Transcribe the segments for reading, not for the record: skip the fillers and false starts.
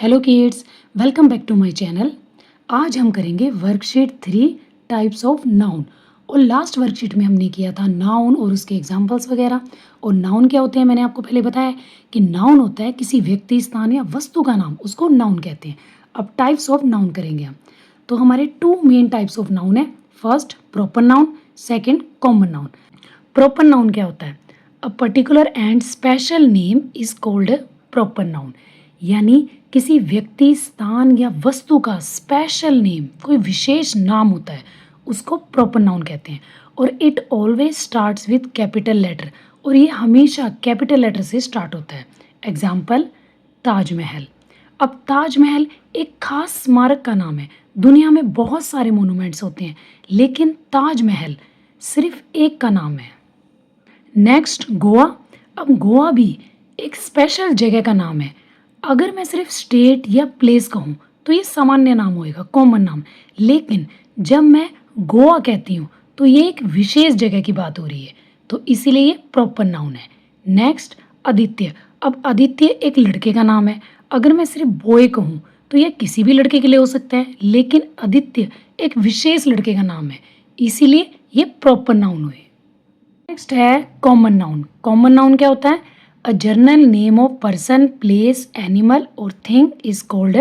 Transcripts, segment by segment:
Hello kids, welcome back to my channel. आज हम करेंगे वर्कशीट 3 टाइप्स ऑफ नाउन। और लास्ट वर्कशीट में हमने किया था नाउन और उसके एग्जांपल्स वगैरह। और नाउन क्या होते हैं मैंने आपको पहले बताया कि नाउन होता है किसी व्यक्ति, स्थान या वस्तु का नाम, उसको नाउन कहते हैं। अब टाइप्स ऑफ नाउन करेंगे हम। तो हमारे 2 मेन टाइप्स ऑफ नाउन है। First proper noun, second common noun. Proper noun क्या होता है? A particular and special name is called proper noun. यानी किसी व्यक्ति, स्थान या वस्तु का स्पेशल नेम, कोई विशेष नाम होता है, उसको प्रॉपर नाउन कहते हैं। और it always starts with capital letter, और ये हमेशा कैपिटल लेटर से स्टार्ट होता है। एग्जाम्पल ताजमहल। अब ताजमहल एक खास स्मारक का नाम है। दुनिया में बहुत सारे मोनूमेंट्स होते हैं, लेकिन ताजमहल सिर्फ एक का नाम है। नेक्स्ट गोवा। अब गोवा भी एक स्पेशल जगह का नाम है। अगर मैं सिर्फ स्टेट या प्लेस कहूँ तो ये सामान्य नाम होएगा, कॉमन नाम। लेकिन जब मैं गोवा कहती हूँ तो ये एक विशेष जगह की बात हो रही है, तो इसीलिए ये प्रॉपर नाउन है। नेक्स्ट आदित्य। अब आदित्य एक लड़के का नाम है। अगर मैं सिर्फ बॉय कहूँ तो यह किसी भी लड़के के लिए हो सकता है, लेकिन आदित्य एक विशेष लड़के का नाम है, इसीलिए ये प्रॉपर नाउन हुए। नेक्स्ट है कॉमन नाउन। कॉमन नाउन क्या होता है? A general name of person, place, animal और thing is called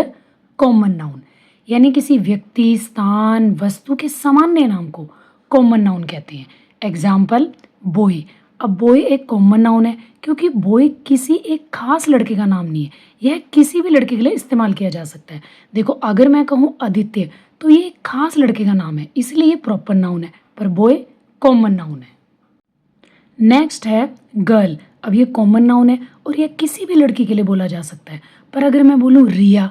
common noun. यानी किसी व्यक्ति, स्थान, वस्तु के सामान्य नाम को कॉमन नाउन कहते हैं। Example boy. अब बॉय एक कॉमन नाउन है क्योंकि बॉय किसी एक खास लड़के का नाम नहीं है, यह किसी भी लड़के के लिए इस्तेमाल किया जा सकता है। देखो, अगर मैं कहूँ आदित्य तो ये एक खास लड़के का नाम है, इसलिए ये प्रॉपर नाउन है, पर बॉय कॉमन नाउन है। नेक्स्ट है गर्ल। अब ये कॉमन नाउन है और ये किसी भी लड़की के लिए बोला जा सकता है, पर अगर मैं बोलूँ रिया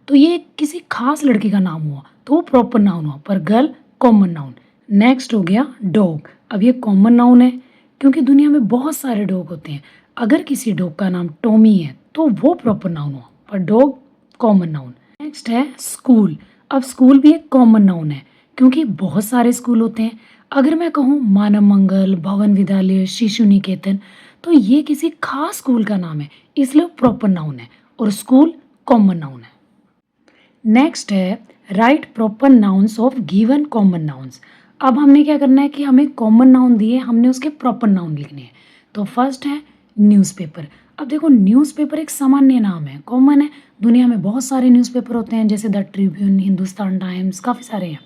तो ये किसी खास लड़की का नाम हुआ, तो वो प्रॉपर नाउन हुआ, पर गर्ल कॉमन नाउन। नेक्स्ट हो गया डॉग। अब ये कॉमन नाउन है क्योंकि दुनिया में बहुत सारे डॉग होते हैं। अगर किसी डॉग का नाम टॉमी है तो वो प्रॉपर नाउन हुआ, पर डॉग कॉमन नाउन। नेक्स्ट है स्कूल। अब स्कूल भी एक कॉमन नाउन है क्योंकि बहुत सारे स्कूल होते हैं। अगर मैं कहूँ मानव मंगल, भवन विद्यालय, शिशु निकेतन, तो ये किसी खास स्कूल का नाम है, इसलिए प्रॉपर नाउन है, और स्कूल कॉमन नाउन है। नेक्स्ट है right proper nouns of given common nouns. अब हमने क्या करना है कि हमें कॉमन नाउन दिए, हमने उसके प्रॉपर नाउन लिखने हैं। तो फर्स्ट है न्यूज़पेपर। अब देखो, न्यूज़पेपर एक सामान्य नाम है, कॉमन है। दुनिया में बहुत सारे न्यूज़पेपर होते हैं, जैसे द ट्रिब्यून, हिंदुस्तान टाइम्स, काफ़ी सारे हैं।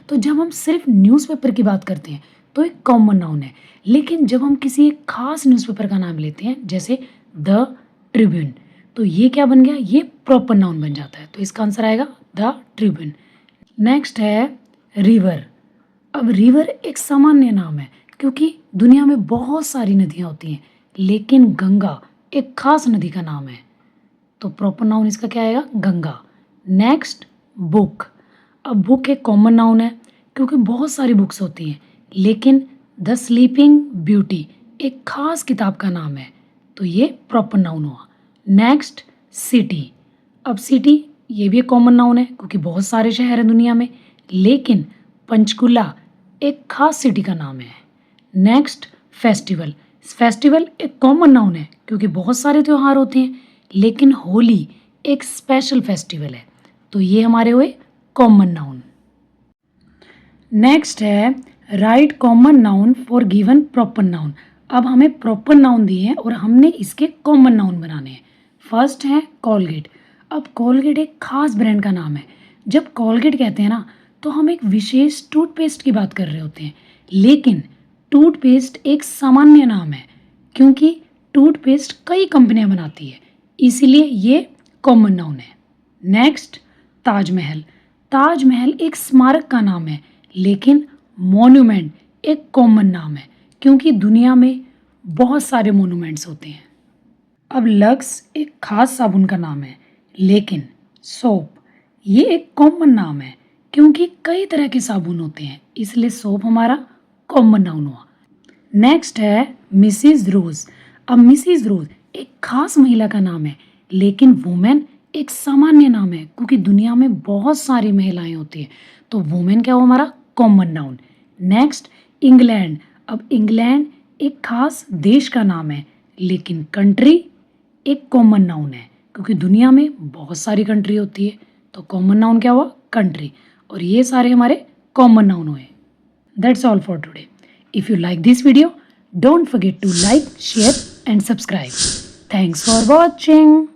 तो जब हम सिर्फ न्यूज़पेपर की बात करते हैं तो एक कॉमन नाउन है। लेकिन जब हम किसी एक खास न्यूज़पेपर का नाम लेते हैं, जैसे द ट्रिब्यून, तो ये क्या बन गया? ये प्रॉपर नाउन बन जाता है, तो इसका आंसर आएगा द ट्रिब्यून। नेक्स्ट है रिवर। अब रिवर एक सामान्य नाम है क्योंकि दुनिया में बहुत सारी नदियाँ होती हैं, लेकिन गंगा एक खास नदी का नाम है, तो प्रॉपर नाउन इसका क्या आएगा? गंगा। Next book. अब बुक एक कॉमन नाउन है क्योंकि बहुत सारी बुक्स होती हैं, लेकिन द स्लीपिंग ब्यूटी एक खास किताब का नाम है, तो ये प्रॉपर नाउन हुआ। Next city. अब सिटी ये भी एक कॉमन नाउन है क्योंकि बहुत सारे शहर हैं दुनिया में, लेकिन पंचकुला एक खास सिटी का नाम है। Next festival. फेस्टिवल एक कॉमन नाउन है क्योंकि बहुत सारे त्यौहार होते हैं, लेकिन होली एक स्पेशल फेस्टिवल है, तो ये हमारे हुए कॉमन नाउन। नेक्स्ट है right common noun for given proper noun. अब हमें प्रॉपर नाउन दिए हैं और हमने इसके कॉमन नाउन बनाने हैं। फर्स्ट है कॉलगेट। अब कॉलगेट एक खास ब्रांड का नाम है। जब कॉलगेट कहते हैं ना, तो हम एक विशेष टूथपेस्ट की बात कर रहे होते हैं, लेकिन टूथपेस्ट एक सामान्य नाम है क्योंकि टूथपेस्ट कई कंपनियां बनाती है, इसीलिए ये कॉमन नाउन है। नेक्स्ट ताजमहल। ताजमहल एक स्मारक का नाम है, लेकिन मॉन्यूमेंट एक कॉमन नाम है क्योंकि दुनिया में बहुत सारे मॉन्यूमेंट्स होते हैं। अब लक्स एक खास साबुन का नाम है, लेकिन सोप ये एक कॉमन नाम है क्योंकि कई तरह के साबुन होते हैं, इसलिए सोप हमारा कॉमन नाउन हुआ। नेक्स्ट है मिसिज रोज। अब मिसिज रोज एक खास महिला का नाम है, लेकिन वुमेन एक सामान्य नाम है क्योंकि दुनिया में बहुत सारी महिलाएं होती हैं, तो वुमेन क्या हुआ? हमारा कॉमन नाउन। Next England. अब इंग्लैंड एक खास देश का नाम है, लेकिन कंट्री एक कॉमन नाउन है, क्योंकि दुनिया में बहुत सारी कंट्री होती है, तो कॉमन नाउन क्या हुआ? कंट्री। और ये सारे हमारे कॉमन नाउन हुए। That's all for today. If you like this video, don't forget to like, share and subscribe. Thanks for watching.